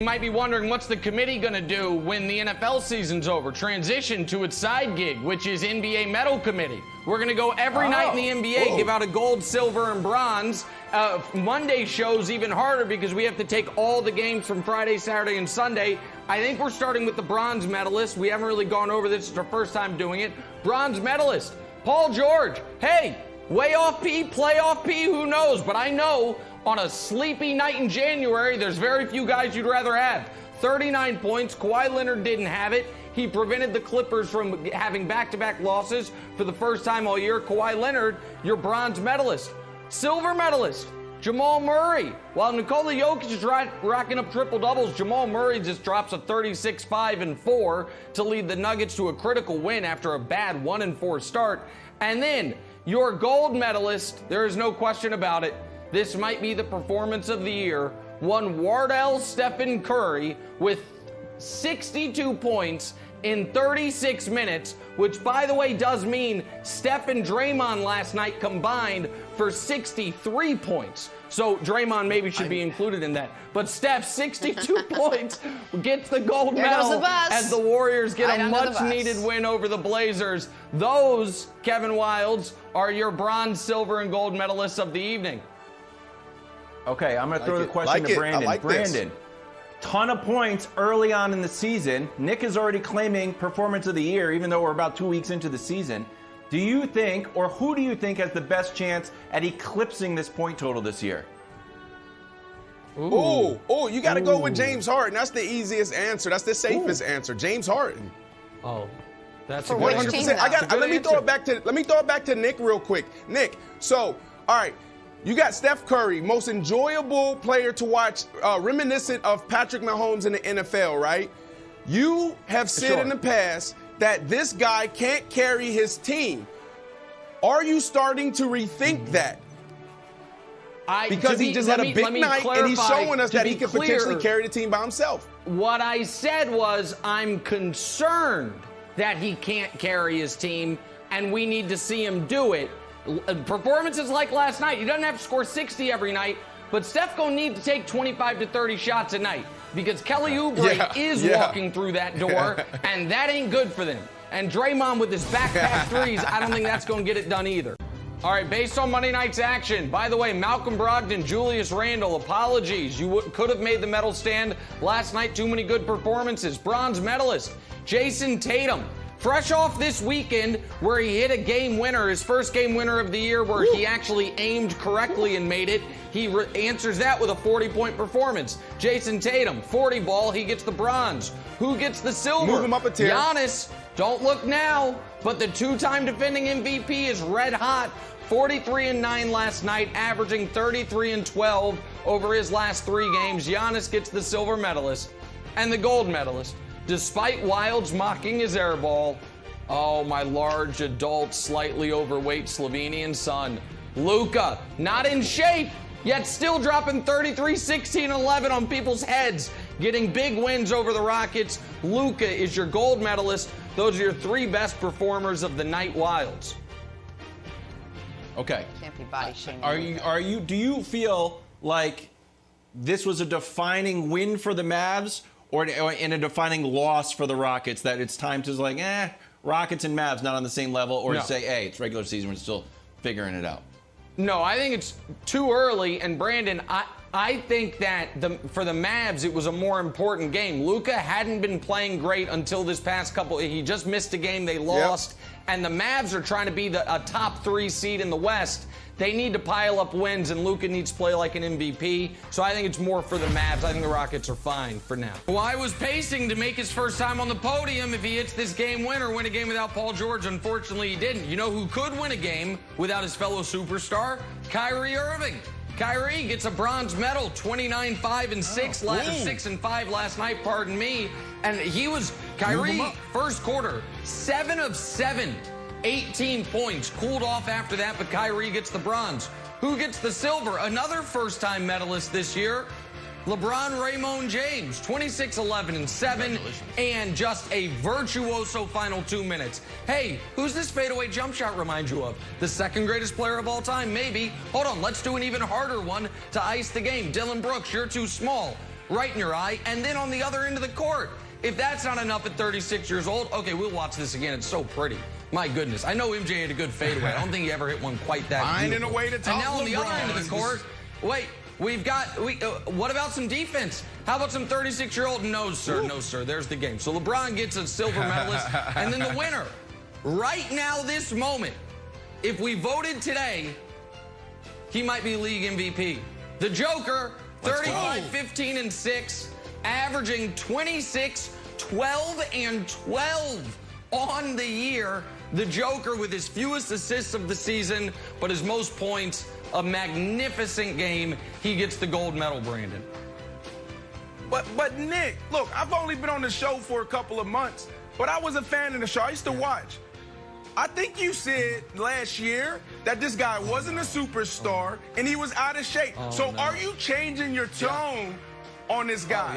You might be wondering, what's the committee going to do when the NFL season's over? Transition to its side gig, which is NBA Medal Committee. We're going to go every night in the NBA, give out a gold, silver, and bronze. Monday show's even harder because we have to take all the games from Friday, Saturday, and Sunday. I think we're starting with the bronze medalist. We haven't really gone over this. It's our first time doing it. Bronze medalist, Paul George. Hey, way off P, playoff P, who knows? But I know on a sleepy night in January, there's very few guys you'd rather have. 39 points. Kawhi Leonard didn't have it. He prevented the Clippers from having back-to-back losses for the first time all year. Kawhi Leonard, your bronze medalist. Silver medalist, Jamal Murray. While Nikola Jokic is racking up triple-doubles, Jamal Murray just drops a 36-5-4 to lead the Nuggets to a critical win after a bad 1-4 start. And then your gold medalist, there is no question about it, this might be the performance of the year. One Wardell Stephen Curry with 62 points in 36 minutes, which, by the way, does mean Steph and Draymond last night combined for 63 points. So Draymond maybe should be included in that. But Steph, 62 points, gets the gold medal as the Warriors get a much-needed win over the Blazers. Those, Kevin Wildes, are your bronze, silver, and gold medalists of the evening. Okay, I'm going to throw the question to Brandon. Brandon, ton of points early on in the season. Nick is already claiming performance of the year, even though we're about 2 weeks into the season. Do you think, or who do you think has the best chance at eclipsing this point total this year? You got to go with James Harden. That's the easiest answer. That's the safest answer. James Harden. Oh, that's a good answer. Let me throw it back to Nick real quick. Nick, so, all right. You got Steph Curry, most enjoyable player to watch, reminiscent of Patrick Mahomes in the NFL, right? You have said in the past that this guy can't carry his team. Are you starting to rethink that? Because he just had a big night and he's showing us that he could potentially carry the team by himself. What I said was I'm concerned that he can't carry his team and we need to see him do it. Performances like last night, he doesn't have to score 60 every night, but Steph gonna need to take 25 to 30 shots a night because Kelly Oubre is walking through that door, and that ain't good for them. And Draymond with his backpack threes, I don't think that's gonna get it done either. All right, based on Monday night's action, by the way, Malcolm Brogdon, Julius Randle, apologies. You could have made the medal stand last night. Too many good performances. Bronze medalist, Jason Tatum. Fresh off this weekend where he hit a game winner, his first game winner of the year where he actually aimed correctly and made it. He answers that with a 40-point performance. Jason Tatum, 40 ball, he gets the bronze. Who gets the silver? Move him up a tier. Giannis, don't look now, but the two-time defending MVP is red hot. 43-9 last night, averaging 33-12 over his last 3 games. Giannis gets the silver medalist and the gold medalist. Despite Wildes mocking his air ball, oh, my large, adult, slightly overweight Slovenian son, Luka, not in shape, yet still dropping 33, 16, 11 on people's heads, getting big wins over the Rockets. Luka is your gold medalist. Those are your 3 best performers of the night, Wildes. Okay. Can't be body shaming. Do you feel like this was a defining win for the Mavs? Or in a defining loss for the Rockets, that it's time to Rockets and Mavs not on the same level, or to say, hey, it's regular season, we're still figuring it out? No, I think it's too early. And Brandon, I think that for the Mavs, it was a more important game. Luka hadn't been playing great until this past couple. He just missed a game. They lost. Yep. And the Mavs are trying to be a top 3 seed in the West. They need to pile up wins, and Luka needs to play like an MVP. So I think it's more for the Mavs. I think the Rockets are fine for now. Kawhi was pacing to make his first time on the podium if he hits this game winner, win a game without Paul George. Unfortunately, he didn't. You know who could win a game without his fellow superstar? Kyrie Irving. Kyrie gets a bronze medal, 29-5-6, 6-5 last night, pardon me. And Kyrie, first quarter, 7 of 7. 18 points, cooled off after that, but Kyrie gets the bronze. Who gets the silver? Another first-time medalist this year, LeBron Raymond James, 26, 11, and 7, and just a virtuoso final 2 minutes. Hey, who's this fadeaway jump shot remind you of? The second greatest player of all time? Maybe. Hold on, let's do an even harder one to ice the game. Dylan Brooks, you're too small. right in your eye, and then on the other end of the court. If that's not enough at 36 years old, okay, we'll watch this again. It's so pretty. My goodness. I know MJ had a good fadeaway. I don't think he ever hit one quite that Finding a way to talk. And now on the other end of the court, wait, what about some defense? How about some 36-year-old? No, sir, no, sir. There's the game. So LeBron gets a silver medalist, and then the winner. Right now, this moment, if we voted today, he might be league MVP. The Joker, 35, 15, and 6, averaging 26, 12, and 12 on the year. The Joker with his fewest assists of the season, but his most points. A magnificent game. He gets the gold medal, Brandon. But Nick, look, I've only been on the show for a couple of months, but I was a fan of the show. I used to watch. I think you said last year that this guy wasn't a superstar and he was out of shape. So are you changing your tone on this guy?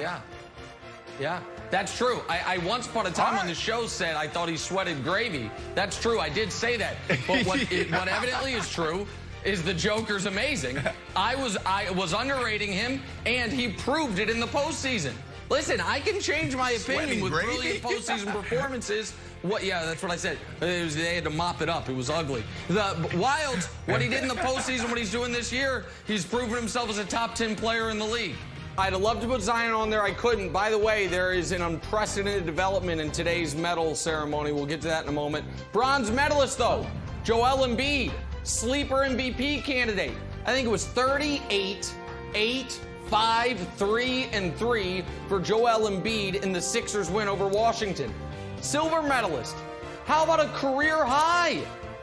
Yeah, that's true. I once upon a time on the show said I thought he sweated gravy. That's true. I did say that. But what evidently is true is the Joker's amazing. I was underrating him, and he proved it in the postseason. Listen, I can change my opinion with brilliant postseason performances. Yeah, that's what I said. They had to mop it up. It was ugly. The Wilds, what he did in the postseason, what he's doing this year, he's proven himself as a top 10 player in the league. I'd have loved to put Zion on there. I couldn't. By the way, there is an unprecedented development in today's medal ceremony. We'll get to that in a moment. Bronze medalist, though, Joel Embiid, sleeper MVP candidate. I think it was 38, 8, 5, 3, and 3 for Joel Embiid in the Sixers win over Washington. Silver medalist. How about a career high?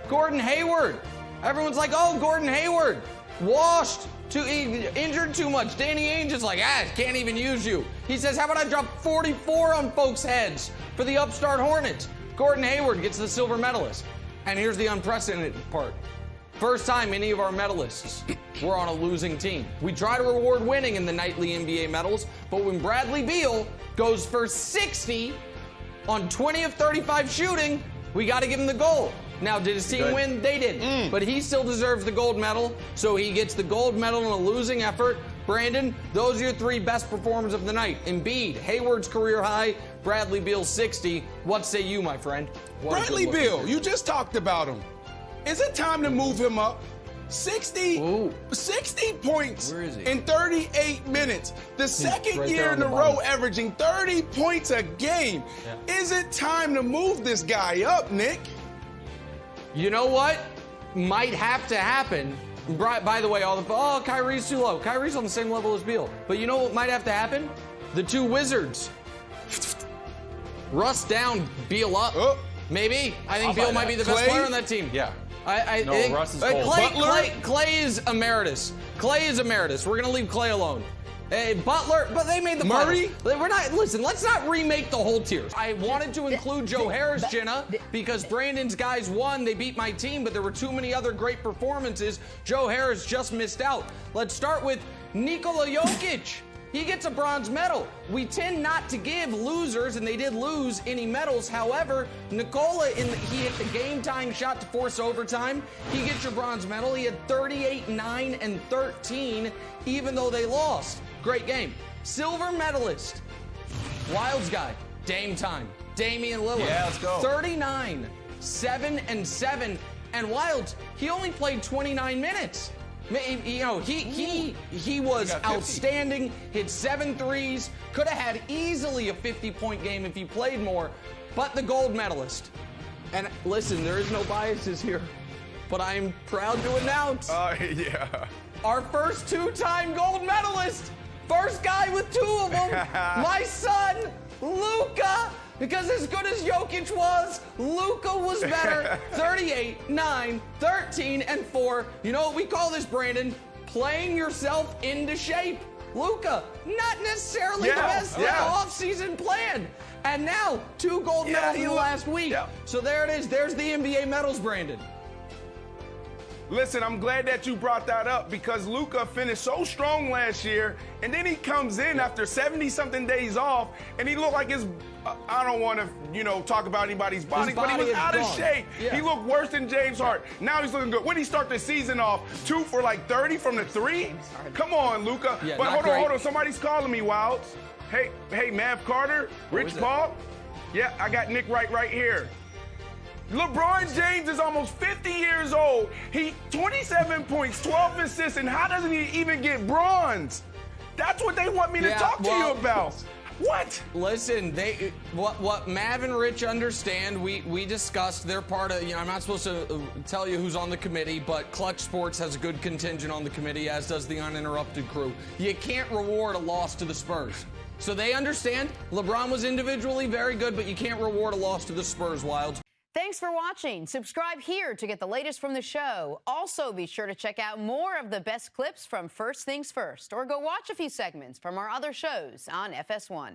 Gordon Hayward. Everyone's like, oh, Gordon Hayward. Washed. Injured too much. Danny Ainge is like, can't even use you. He says, how about I drop 44 on folks' heads for the upstart Hornets? Gordon Hayward gets the silver medalist. And here's the unprecedented part. First time any of our medalists were on a losing team. We try to reward winning in the nightly NBA medals, but when Bradley Beal goes for 60 on 20 of 35 shooting, we got to give him the gold. Now, did his team win? They didn't. But he still deserves the gold medal, so he gets the gold medal in a losing effort. Brandon, those are your three best performers of the night. Embiid, Hayward's career high, Bradley Beal's 60. What say you, my friend? Bradley Beal, you just talked about him. Is it time to move him up? 60 points in 38 minutes. The second year in a row averaging 30 points a game. Is it time to move this guy up, Nick? You know what? Might have to happen. By the way, Kyrie's too low. Kyrie's on the same level as Beal. But you know what might have to happen? The two Wizards. Russ down, Beal up. Maybe. I think Beal might be the best player on that team. Yeah. I think Russ is cold. Clay is emeritus. Clay is emeritus. We're going to leave Clay alone. Hey, Butler, but they made the Murray. Listen, let's not remake the whole tiers. I wanted to include Joe Harris, Jenna, because Brandon's guys won. They beat my team, but there were too many other great performances. Joe Harris just missed out. Let's start with Nikola Jokic. He gets a bronze medal. We tend not to give losers, and they did lose, any medals. However, Nikola, he hit the game-tying shot to force overtime. He gets your bronze medal. He had 38, 9, and 13, even though they lost. Great game. Silver medalist, Wilds guy, Dame time, Damian Lillard. Yeah, let's go. 39, 7, and 7. And Wilds, he only played 29 minutes. You know, he was outstanding, hit 7 threes, could have had easily a 50-point game if he played more, but the gold medalist. And listen, there is no biases here, but I'm proud to announce our first 2-time gold medalist, first guy with 2 of them, my son, Luka. Because as good as Jokic was, Luka was better. 38, 9, 13, and 4. You know what we call this, Brandon? Playing yourself into shape. Luka, not necessarily the best off-season plan. And now, 2 gold medals in the last week. So there it is. There's the NBA medals, Brandon. Listen, I'm glad that you brought that up because Luka finished so strong last year, and then he comes in after 70-something days off, and he looked like his. I don't want to, talk about anybody's body, but he was out of shape. Yeah. He looked worse than James Harden. Now he's looking good. When did he start the season off? 2 for like 30 from the 3? Come on, Luka. Yeah, but hold on. Somebody's calling me, Wilds. Hey, Mav Carter, Rich Paul. Yeah, I got Nick Wright right here. LeBron James is almost 50 years old. He 27 points, 12 assists, and how doesn't he even get bronze? That's what they want me to talk to you about. What? Listen, what Mav and Rich understand, we discussed, they're part of, I'm not supposed to tell you who's on the committee, but Clutch Sports has a good contingent on the committee, as does the Uninterrupted crew. You can't reward a loss to the Spurs. So they understand LeBron was individually very good, but you can't reward a loss to the Spurs, Wilds. Thanks for watching. Subscribe here to get the latest from the show. Also, be sure to check out more of the best clips from First Things First, or go watch a few segments from our other shows on FS1.